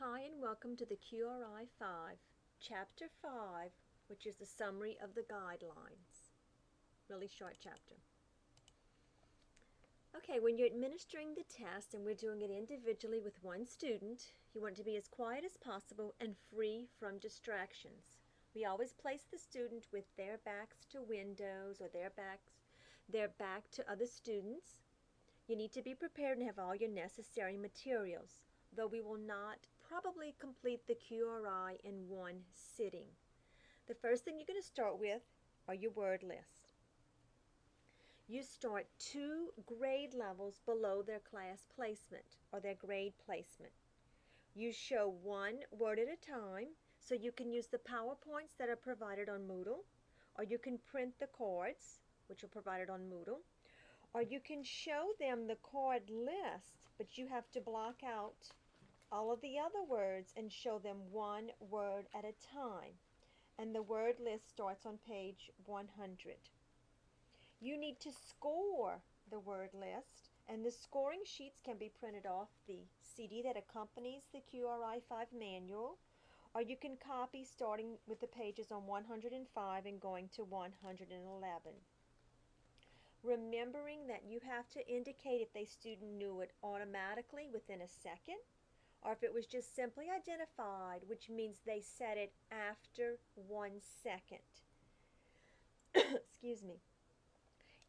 Hi and welcome to the QRI-5 Chapter 5, which is the summary of the guidelines. Really short chapter. Okay, when you're administering the test and we're doing it individually with one student, you want it to be as quiet as possible and free from distractions. We always place the student with their backs to windows or their back to other students. You need to be prepared and have all your necessary materials, though we will not probably complete the QRI in one sitting. The first thing you're going to start with are your word lists. You start 2 grade levels below their class placement or their grade placement. You show 1 word at a time, so you can use the PowerPoints that are provided on Moodle, or you can print the cards, which are provided on Moodle, or you can show them the card list, but you have to block out all of the other words and show them 1 word at a time. And the word list starts on page 100. You need to score the word list, and the scoring sheets can be printed off the CD that accompanies the QRI-5 manual, or you can copy starting with the pages on 105 and going to 111. Remembering that you have to indicate if the student knew it automatically within a second, or if it was just simply identified, which means they said it after 1 second. Excuse me.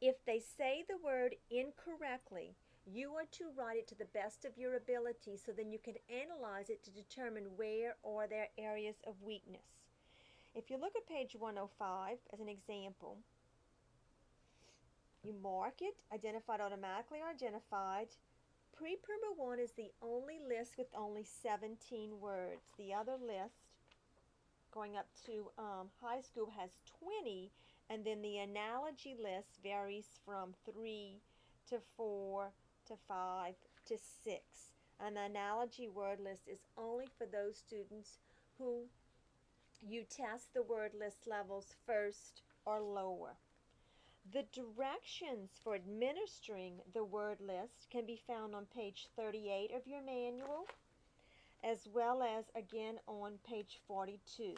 If they say the word incorrectly, you are to write it to the best of your ability so then you can analyze it to determine where are their areas of weakness. If you look at page 105 as an example, you mark it, identified automatically or identified. Pre-Primer 1 is the only list with only 17 words. The other list, going up to high school, has 20, and then the analogy list varies from 3 to 4 to 5 to 6. An analogy word list is only for those students who you test the word list levels first or lower. The directions for administering the word list can be found on page 38 of your manual, as well as again on page 42.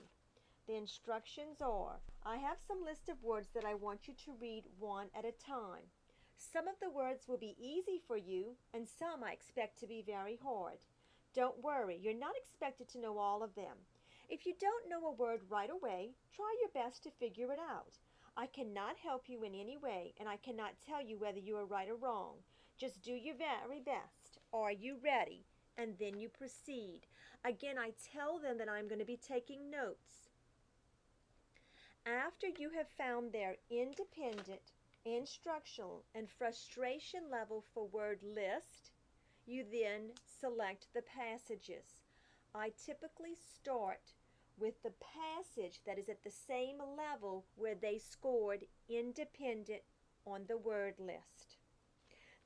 The instructions are, I have some list of words that I want you to read one at a time. Some of the words will be easy for you, and some I expect to be very hard. Don't worry, you're not expected to know all of them. If you don't know a word right away, try your best to figure it out. I cannot help you in any way, and I cannot tell you whether you are right or wrong. Just do your very best. Are you ready? And then you proceed. Again, I tell them that I'm going to be taking notes. After you have found their independent, instructional, and frustration level for word list, you then select the passages. I typically start with the passage that is at the same level where they scored independent on the word list.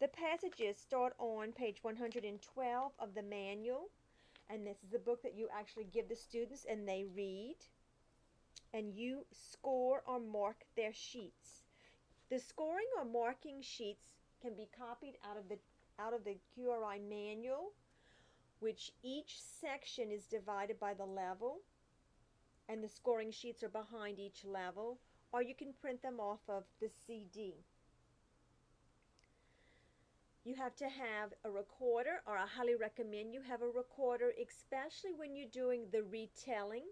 The passages start on page 112 of the manual, and this is the book that you actually give the students and they read, and you score or mark their sheets. The scoring or marking sheets can be copied out of the QRI manual, which each section is divided by the level, and the scoring sheets are behind each level, or you can print them off of the CD. You have to have a recorder, or I highly recommend you have a recorder, especially when you're doing the retelling.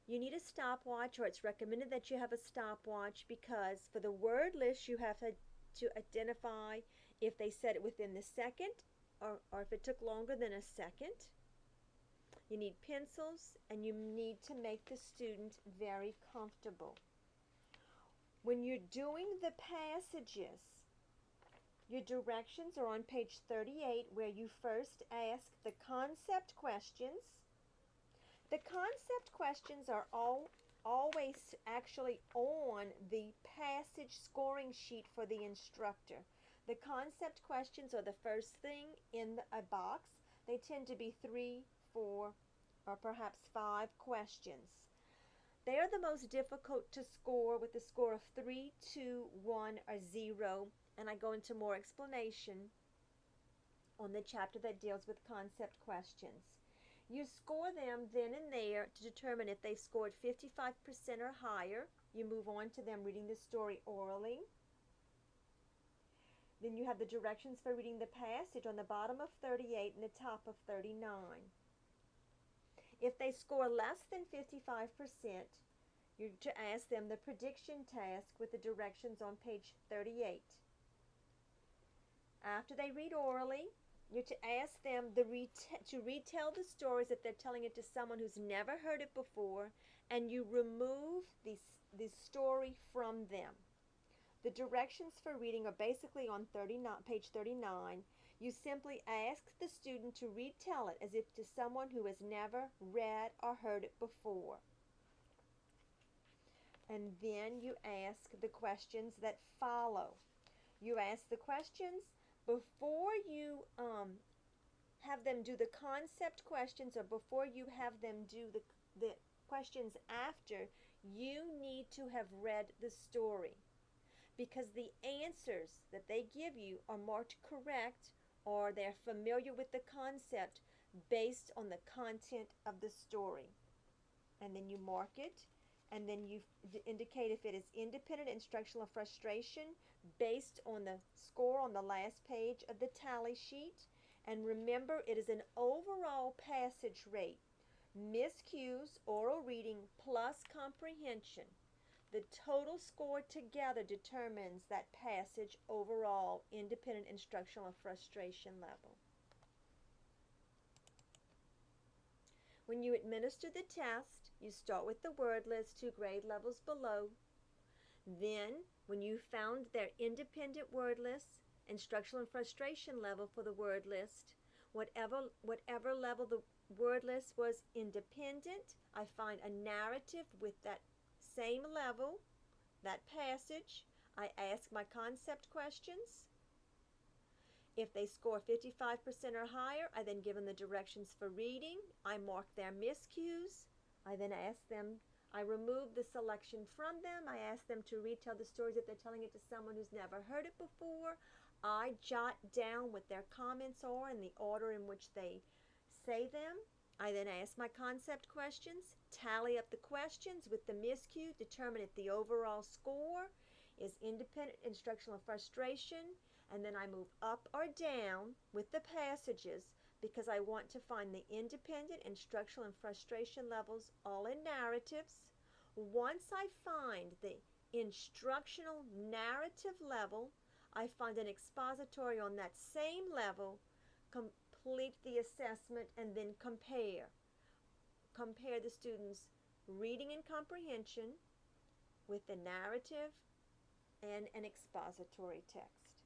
You need a stopwatch, or it's recommended that you have a stopwatch, because for the word list you have to identify if they said it within the second or if it took longer than a second. You need pencils, and you need to make the student very comfortable. When you're doing the passages, your directions are on page 38, where you first ask the concept questions. The concept questions are always actually on the passage scoring sheet for the instructor. The concept questions are the first thing in a box. They tend to be 3, 4, or perhaps 5 questions. They are the most difficult to score, with a score of 3, 2, 1, or 0, and I go into more explanation on the chapter that deals with concept questions. You score them then and there to determine if they scored 55% or higher. You move on to them reading the story orally. Then you have the directions for reading the passage on the bottom of 38 and the top of 39. If they score less than 55%, you're to ask them the prediction task with the directions on page 38. After they read orally, you're to ask them to retell the stories if they're telling it to someone who's never heard it before, and you remove the story from them. The directions for reading are basically on page 39. You simply ask the student to retell it as if to someone who has never read or heard it before. And then you ask the questions that follow. You ask the questions before you have them do the concept questions, or before you have them do the questions after. You need to have read the story, because the answers that they give you are marked correct, or they're familiar with the concept based on the content of the story. And then you mark it, and then you indicate if it is independent, instructional, or frustration based on the score on the last page of the tally sheet. And remember, it is an overall passage rate, miscues, oral reading, plus comprehension. The total score together determines that passage overall independent, instructional, or frustration level. When you administer the test, you start with the word list 2 grade levels below. Then, when you found their independent word list, instructional and frustration level for the word list, whatever level the word list was independent, I find a narrative with that same level, that passage. I ask my concept questions. If they score 55% or higher, I then give them the directions for reading. I mark their miscues. I then ask them, I remove the selection from them. I ask them to retell the stories if they're telling it to someone who's never heard it before. I jot down what their comments are in the order in which they say them. I then ask my concept questions, tally up the questions with the miscue, determine if the overall score is independent, instructional, frustration, and then I move up or down with the passages because I want to find the independent, instructional, and frustration levels all in narratives. Once I find the instructional narrative level, I find an expository on that same level, complete the assessment, and then compare. Compare the students' reading and comprehension with the narrative and an expository text.